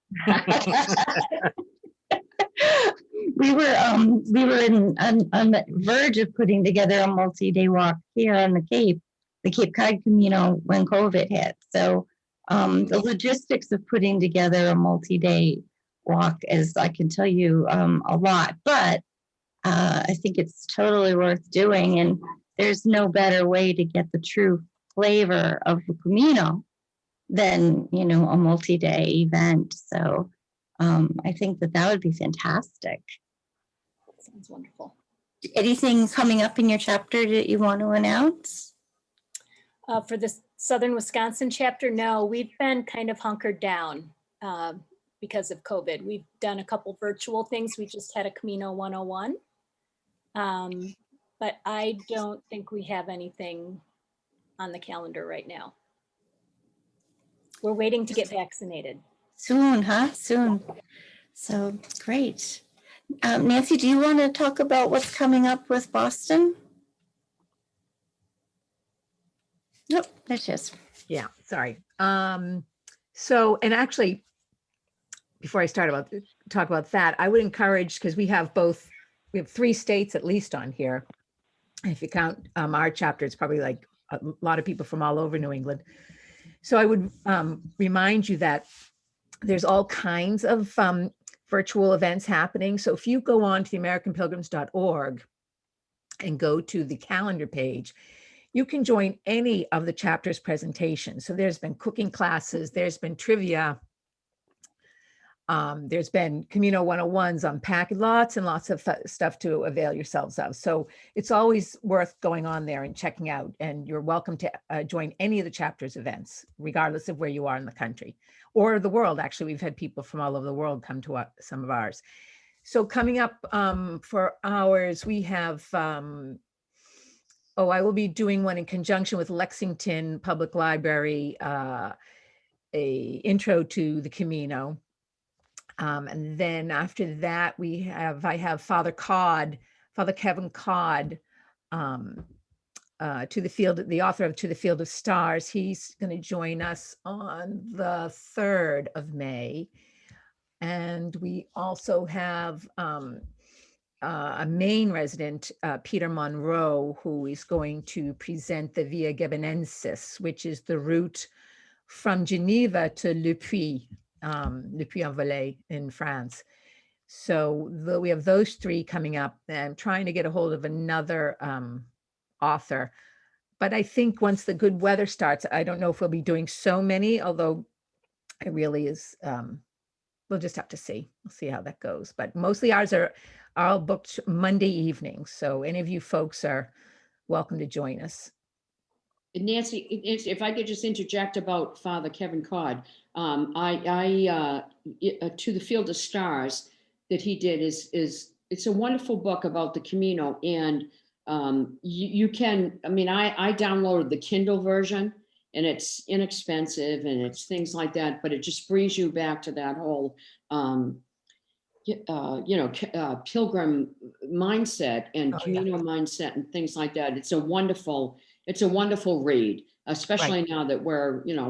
A: We were on the verge of putting together a multi-day walk here on the Cape Cod Camino when COVID hit. So the logistics of putting together a multi-day walk is, I can tell you, a lot, but I think it's totally worth doing. And there's no better way to get the true flavor of the Camino than, you know, a multi-day event. So I think that would be fantastic.
H: Sounds wonderful.
A: Anything coming up in your chapter that you want to announce?
H: For the Southern Wisconsin chapter, no, we've been kind of hunkered down because of COVID. We've done a couple virtual things. We just had a Camino 101. But I don't think we have anything on the calendar right now. We're waiting to get vaccinated.
A: Soon, huh? Soon. So great. Nancy, do you want to talk about what's coming up with Boston? Nope, there she is.
D: Yeah, sorry. So, and actually, before I talk about that, I would encourage, because we have 3 states at least on here. If you count our chapter, it's probably like a lot of people from all over New England. So I would remind you that there's all kinds of virtual events happening. So if you go on to the AmericanPilgrims.org and go to the calendar page, you can join any of the chapter's presentations. So there's been cooking classes, there's been trivia, there's been Camino 101s, unpacking, lots and lots of stuff to avail yourselves of. So it's always worth going on there and checking out. And you're welcome to join any of the chapter's events, regardless of where you are in the country or the world. Actually, we've had people from all over the world come to some of ours. So coming up for ours, we have, I will be doing one in conjunction with Lexington Public Library, a intro to the Camino. And then after that, I have Father Kevin Codd, the author of To the Field of Stars. He's going to join us on the 3rd of May. And we also have a Maine resident, Peter Monroe, who is going to present the Via Gebonensis, which is the route from Geneva to Le Puy-en-Velay in France. So we have those 3 coming up. And I'm trying to get a hold of another author. But I think once the good weather starts, I don't know if we'll be doing so many, although it really is, we'll just have to see. We'll see how that goes. But mostly ours are all booked Monday evenings. So any of you folks are welcome to join us.
C: Nancy, if I could just interject about Father Kevin Codd, To the Field of Stars that he did it's a wonderful book about the Camino, and you can, I downloaded the Kindle version, and it's inexpensive and it's things like that, but it just brings you back to that whole pilgrim mindset and Camino mindset and things like that. It's a wonderful read, especially now that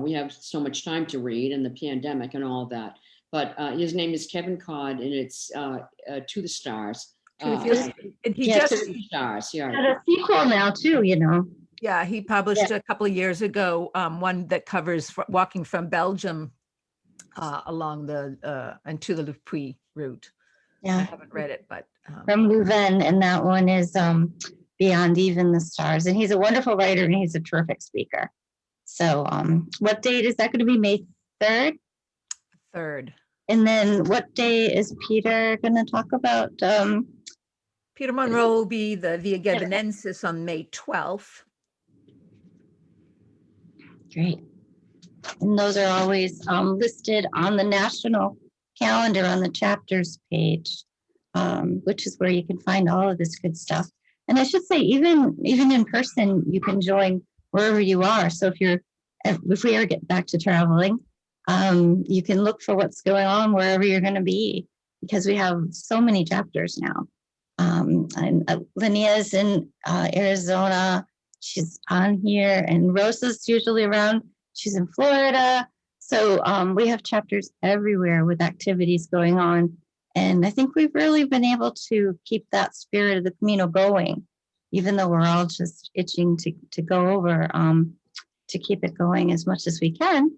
C: we have so much time to read and the pandemic and all of that. But his name is Kevin Codd, and it's To the Stars.
D: To the Fields. And he
A: Yeah,
D: just,
A: to the-
C: Stars, yeah.
A: Got a sequel now too, you know.
D: yeah, he published a couple of years ago, one that covers walking from Belgium along the and to the Le Puy route. I
A: Yeah,
D: haven't read it, but
A: from Louvain, and that one is Beyond Even the Stars. And he's a wonderful writer and he's a terrific speaker. So what date is that going to be? May 3rd?
D: third.
A: And then what day is Peter going to talk about?
D: Peter Monroe will be the Via Gebenensis on May 12th.
A: Great. And those are always listed on the national calendar on the chapters page, which is where you can find all of this good stuff. And I should say, even in person, you can join wherever you are. So if we ever get back to traveling, you can look for what's going on wherever you're going to be, because we have so many chapters now. And Linnea's in Arizona. She's on here, and Rosa's usually around. She's in Florida. So we have chapters everywhere with activities going on. And I think we've really been able to keep that spirit of the Camino going, even though we're all just itching to go over, to keep it going as much as we can.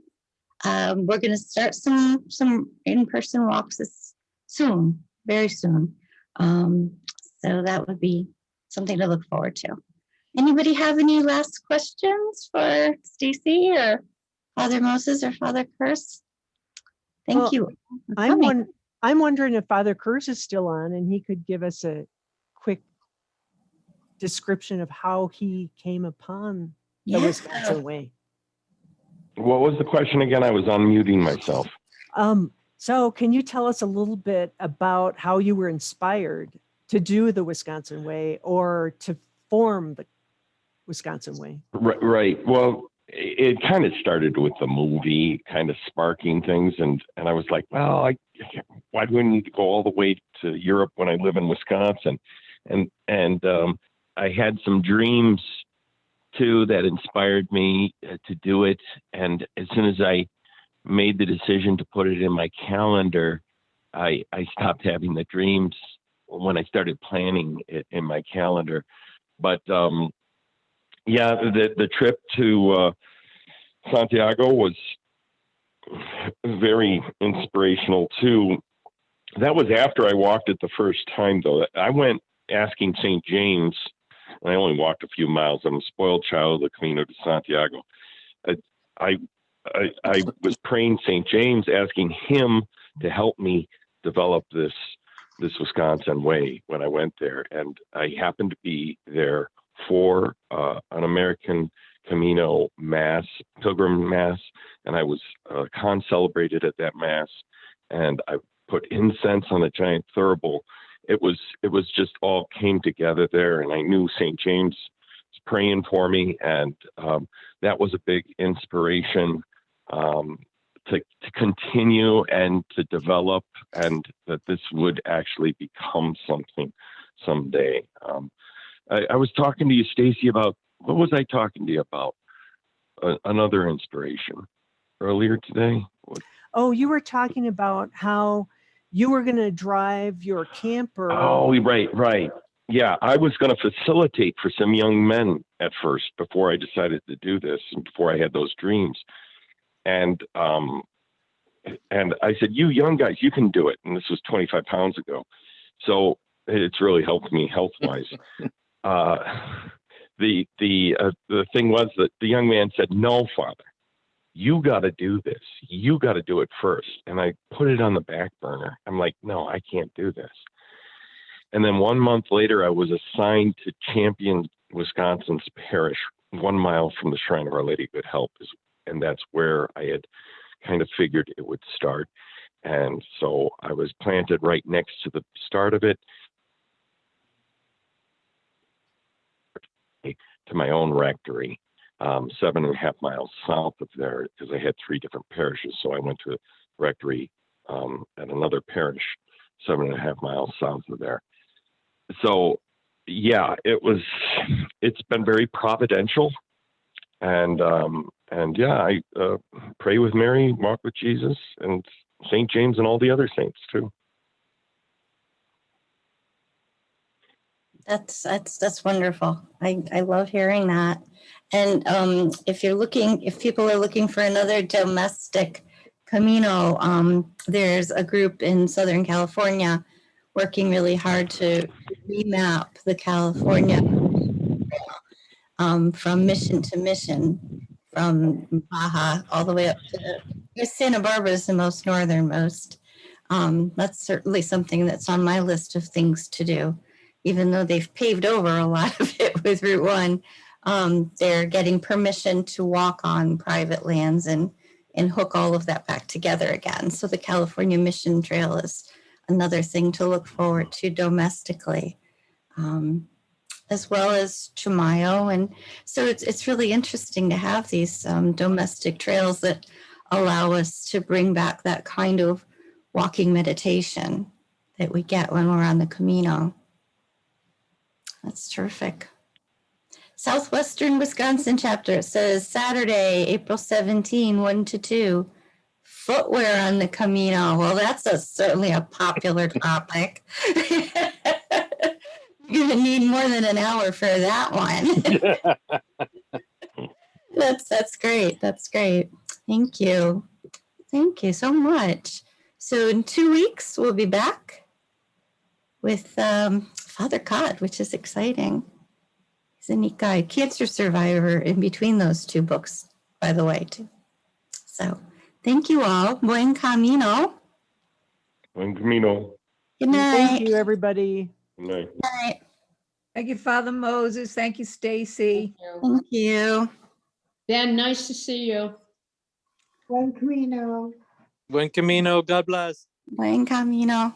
A: We're going to start some in-person walks soon, very soon. So that would be something to look forward to. Anybody have any last questions for Stacey or Father Moses or Father Curse? Thank
E: Well,
A: you. for coming.
E: I'm wondering if Father Curse is still on and he could give us a quick description of how he came upon the
A: Yeah.
E: Wisconsin Way.
G: What was the question again? I was unmuting myself.
E: So can you tell us a little bit about how you were inspired to do the Wisconsin Way or to form the Wisconsin Way?
G: Right. Well, it kind of started with the movie kind of sparking things. And I was like, well, why do I need to go all the way to Europe when I live in Wisconsin? And I had some dreams too that inspired me to do it. And as soon as I made the decision to put it in my calendar, I stopped having the dreams when I started planning it in my calendar. But yeah, the trip to Santiago was very inspirational too. That was after I walked it the first time, though. I went asking St. James, and I only walked a few miles. I'm a spoiled child of the Camino de Santiago. I was praying St. James, asking him to help me develop this Wisconsin way when I went there. And I happened to be there for an American Camino Mass, Pilgrim Mass, and I was concelebrated at that Mass, and I put incense on a giant thurible. It was just all came together there, and I knew St. James was praying for me, and that was a big inspiration to continue and to develop, and that this would actually become something someday. I was talking to you, Stacey, about, what was I talking to you about? Another inspiration earlier today.
E: Oh, you were talking about how you were going to drive your camper.
G: Oh, right. Yeah, I was going to facilitate for some young men at first before I decided to do this and before I had those dreams. And I said, you young guys, you can do it. And this was 25 pounds ago. So it's really helped me health-wise. The thing was that the young man said, no, Father, you got to do this. You got to do it first. And I put it on the back burner. I'm like, no, I can't do this. And then 1 month later, I was assigned to Champion, Wisconsin's parish, 1 mile from the Shrine of Our Lady of Good Help. And that's where I had kind of figured it would start. And so I was planted right next to the start of it, to my own rectory, 7.5 miles south of there, because I had 3 different parishes. So I went to rectory at another parish, 7.5 miles south of there. So yeah, it's been very providential. And yeah, I pray with Mary, walk with Jesus, and St. James and all the other saints too.
A: That's wonderful. I love hearing that. And if people are looking for another domestic Camino, there's a group in Southern California working really hard to remap the California from mission to mission, from Baja all the way up to Santa Barbara is the most northernmost. That's certainly something that's on my list of things to do. Even though they've paved over a lot of it with Route 1, they're getting permission to walk on private lands and hook all of that back together again. So the California Mission Trail is another thing to look forward to domestically, as well as Chimayo. And so it's really interesting to have these domestic trails that allow us to bring back that kind of walking meditation that we get when we're on the Camino. That's terrific. Southwestern Wisconsin chapter, it says Saturday, April 17, 1 to 2. Footwear on the Camino. Well, that's certainly a popular topic. You're going to need more than an hour for that one. That's great. That's great. Thank you. Thank you so much. So in 2 weeks, we'll be back with Father Cod, which is exciting. He's a neat guy, cancer survivor in between those two books, by the way, too. So thank you all. Buen camino.
G: Buen Camino.
A: Good night.
E: Thank you, everybody.
G: Good night.
A: Good night.
D: Thank you, Father Moses. Thank you, Stacey.
A: Thank you.
C: Ben, nice to see you.
J: Buen Camino.
I: Buen Camino. God bless.
A: Buen camino.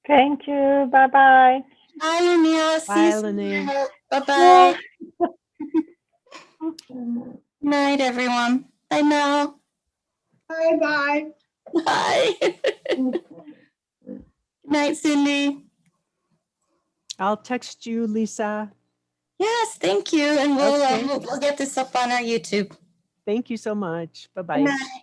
J: Thank you. Bye-bye.
A: Bye, Linnea.
E: Bye,
A: See you
E: Linnea.
A: soon. Bye-bye. Good night, everyone. Bye now.
J: Bye-bye.
A: Bye. Good night, Cindy.
E: I'll text you, Lisa.
A: Yes, thank you. And
E: Okay.
A: we'll get this up on our YouTube.
E: Thank you so much.
A: Good
E: Bye-bye.
A: night.